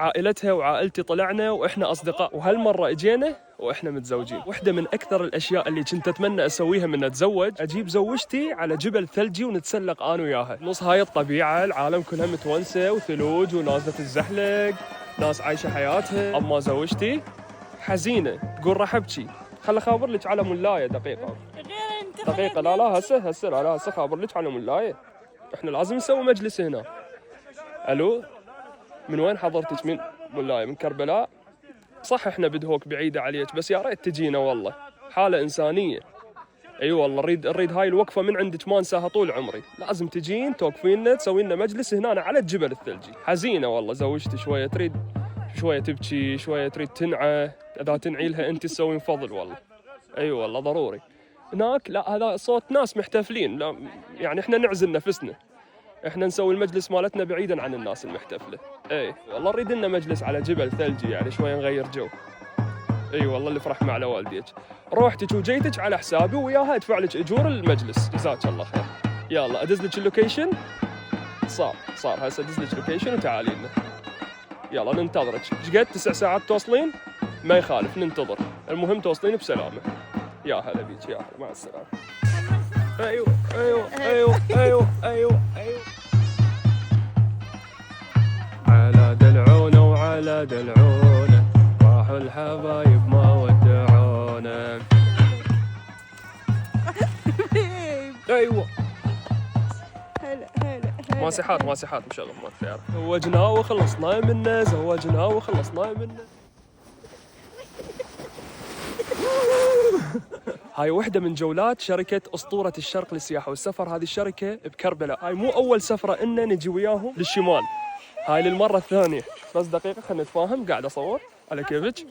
عائلتها وعائلتي طلعنا وإحنا أصدقاء، وهالمرة إجينا وإحنا متزوجين. واحدة من أكثر الأشياء اللي كنت أتمنى أسويها من أتزوج، أجيب زوجتي على جبل ثلجي ونتسلق أنا وياها نص هاي الطبيعة، العالم كلها متونسة وثلوج ونازلة الزحلق، ناس عايشة حياتها. أما زوجتي حزينة تقول راح أبكي. خل أخابر لك على ملاية دقيقة. دقيقة لا هسه لا هسه خابر لك على ملاية. إحنا لازم نسوي مجلس هنا. ألو، من وين حضرتك؟ من ملاية من كربلاء؟ صح احنا بدهوك بعيدة عليك، بس يا ريت تجينا والله، حالة إنسانية. اي والله نريد هاي الوقفة من عندك ما انساها طول عمري، لازم تجين توقفينا تسوي لنا مجلس هنا على الجبل الثلجي. حزينة والله زوجتي شوية تريد، شوية تبكي، شوية تريد تنعى، اذا تنعي لها انت تسوين فضل والله. اي والله ضروري. هناك لا هذا صوت ناس محتفلين، لا يعني احنا نعزل نفسنا، احنا نسوي المجلس مالتنا بعيدا عن الناس المحتفله. اي والله نريد لنا مجلس على جبل ثلجي يعني شويه نغير جو. اي والله اللي فرح مع والديك، روحتك وجيتك على حسابي وياها ادفع لك اجور المجلس، جزاك الله خير. يلا ادز لك اللوكيشن. صار هسه ادز لك اللوكيشن وتعالي لنا. يلا ننتظرك. ايش قد 9 ساعات توصلين؟ ما يخالف ننتظر، المهم توصلين بسلامه. يا هلا بيك، يا هلا، مع السلامه. ايوه على دلعونه وعلى دلعونه راحوا الحبايب ما ودعونا. ايوه هلا ماسحات مشغل ما تعرف. زوجناه وخلصنا منه، هاي واحدة من جولات شركة أسطورة الشرق للسياحة والسفر. هذه الشركة بكربلاء، هاي مو أول سفرة إن نجي وياهم للشمال، هاي للمرة الثانية. بس دقيقة خلينا نتفاهم، قاعد أصور على كيفك.